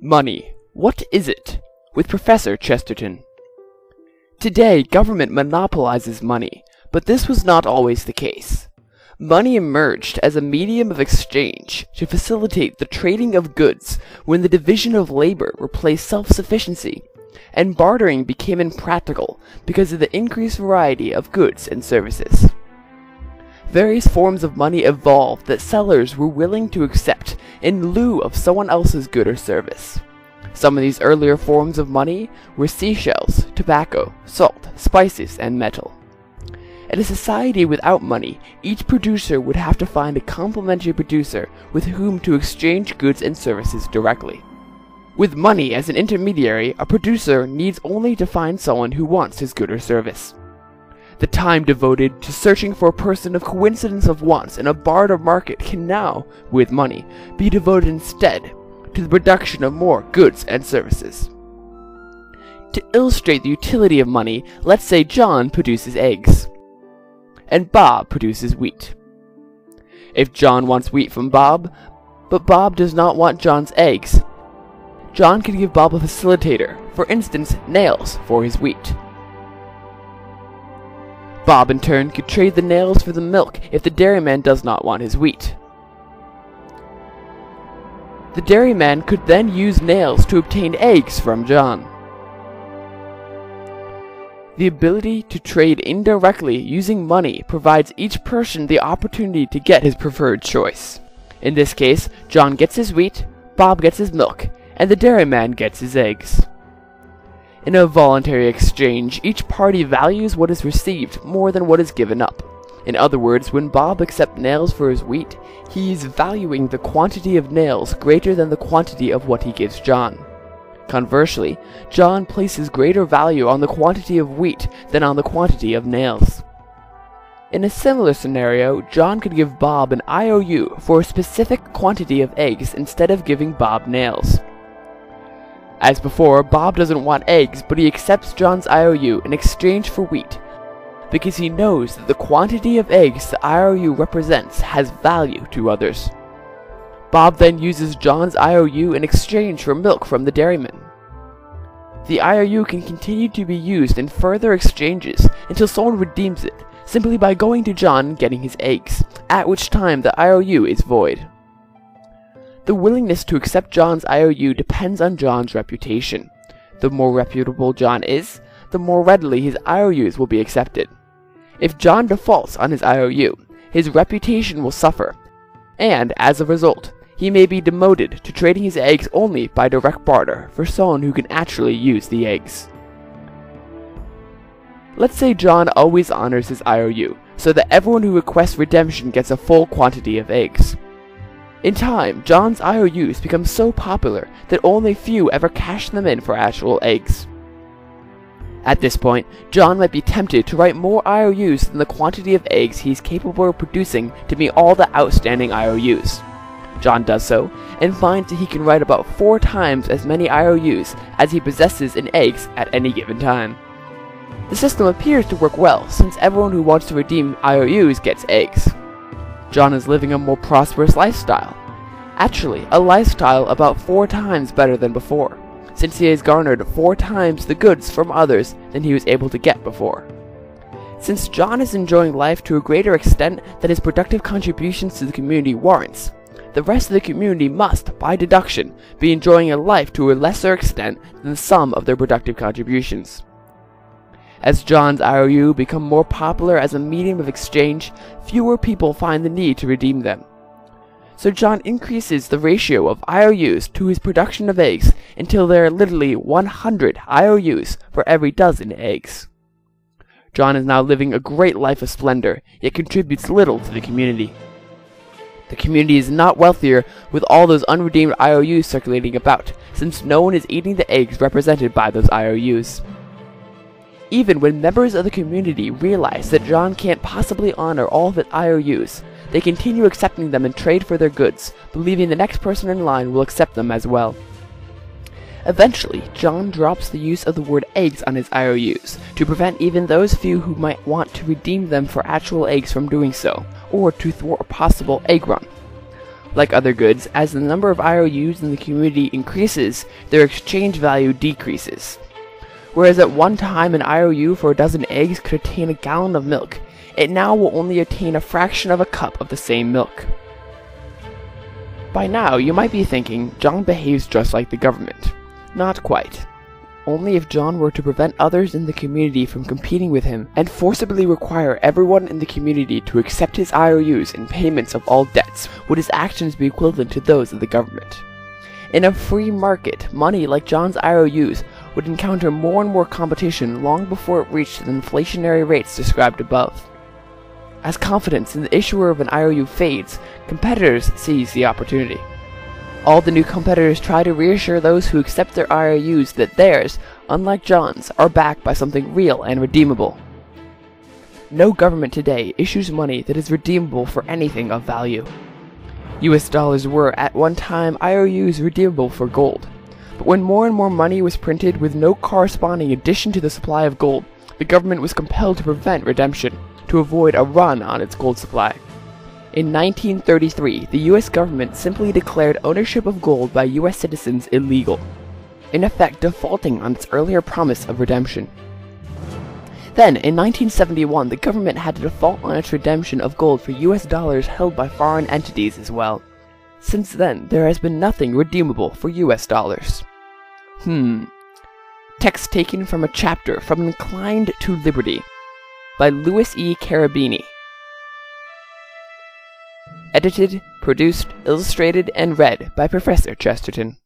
Money. What is it? With Professor Chesterton. Today, government monopolizes money, but this was not always the case. Money emerged as a medium of exchange to facilitate the trading of goods when the division of labor replaced self-sufficiency, and bartering became impractical because of the increased variety of goods and services. Various forms of money evolved that sellers were willing to accept in lieu of someone else's good or service. Some of these earlier forms of money were seashells, tobacco, salt, spices, and metal. In a society without money, each producer would have to find a complementary producer with whom to exchange goods and services directly. With money as an intermediary, a producer needs only to find someone who wants his good or service. The time devoted to searching for a person of coincidence of wants in a barter market can now, with money, be devoted instead to the production of more goods and services. To illustrate the utility of money, let's say John produces eggs, and Bob produces wheat. If John wants wheat from Bob, but Bob does not want John's eggs, John could give Bob a facilitator, for instance, nails, for his wheat. Bob in turn could trade the nails for the milk if the dairyman does not want his wheat. The dairyman could then use nails to obtain eggs from John. The ability to trade indirectly using money provides each person the opportunity to get his preferred choice. In this case, John gets his wheat, Bob gets his milk, and the dairyman gets his eggs. In a voluntary exchange, each party values what is received more than what is given up. In other words, when Bob accepts nails for his wheat, he is valuing the quantity of nails greater than the quantity of what he gives John. Conversely, John places greater value on the quantity of wheat than on the quantity of nails. In a similar scenario, John could give Bob an IOU for a specific quantity of eggs instead of giving Bob nails. As before, Bob doesn't want eggs, but he accepts John's IOU in exchange for wheat, because he knows that the quantity of eggs the IOU represents has value to others. Bob then uses John's IOU in exchange for milk from the dairyman. The IOU can continue to be used in further exchanges until someone redeems it, simply by going to John and getting his eggs, at which time the IOU is void. The willingness to accept John's IOU depends on John's reputation. The more reputable John is, the more readily his IOUs will be accepted. If John defaults on his IOU, his reputation will suffer, and as a result, he may be demoted to trading his eggs only by direct barter for someone who can actually use the eggs. Let's say John always honors his IOU, so that everyone who requests redemption gets a full quantity of eggs. In time, John's IOUs become so popular that only few ever cash them in for actual eggs. At this point, John might be tempted to write more IOUs than the quantity of eggs he is capable of producing to meet all the outstanding IOUs. John does so, and finds that he can write about 4 times as many IOUs as he possesses in eggs at any given time. The system appears to work well, since everyone who wants to redeem IOUs gets eggs. John is living a more prosperous lifestyle. Actually, a lifestyle about 4 times better than before, since he has garnered 4 times the goods from others than he was able to get before. Since John is enjoying life to a greater extent than his productive contributions to the community warrants, the rest of the community must, by deduction, be enjoying a life to a lesser extent than the sum of their productive contributions. As John's IOU become more popular as a medium of exchange, fewer people find the need to redeem them. So John increases the ratio of IOUs to his production of eggs until there are literally 100 IOUs for every dozen eggs. John is now living a great life of splendor, yet contributes little to the community. The community is not wealthier with all those unredeemed IOUs circulating about, since no one is eating the eggs represented by those IOUs. Even when members of the community realize that John can't possibly honor all of his IOUs, they continue accepting them in trade for their goods, believing the next person in line will accept them as well. Eventually, John drops the use of the word eggs on his IOUs, to prevent even those few who might want to redeem them for actual eggs from doing so, or to thwart a possible egg run. Like other goods, as the number of IOUs in the community increases, their exchange value decreases. Whereas at one time an IOU for a dozen eggs could attain a gallon of milk, it now will only attain a fraction of a cup of the same milk. By now, you might be thinking, John behaves just like the government. Not quite. Only if John were to prevent others in the community from competing with him and forcibly require everyone in the community to accept his IOUs in payments of all debts would his actions be equivalent to those of the government. In a free market, money like John's IOUs would encounter more and more competition long before it reached the inflationary rates described above. As confidence in the issuer of an IOU fades, competitors seize the opportunity. All the new competitors try to reassure those who accept their IOUs that theirs, unlike John's, are backed by something real and redeemable. No government today issues money that is redeemable for anything of value. US dollars were, at one time, IOUs redeemable for gold. But when more and more money was printed with no corresponding addition to the supply of gold, the government was compelled to prevent redemption, to avoid a run on its gold supply. In 1933, the US government simply declared ownership of gold by US citizens illegal, in effect defaulting on its earlier promise of redemption. Then, in 1971, the government had to default on its redemption of gold for US dollars held by foreign entities as well. Since then, there has been nothing redeemable for US dollars. Text taken from a chapter from Inclined to Liberty by Louis E. Carabini. Edited, produced, illustrated, and read by Professor Chesterton.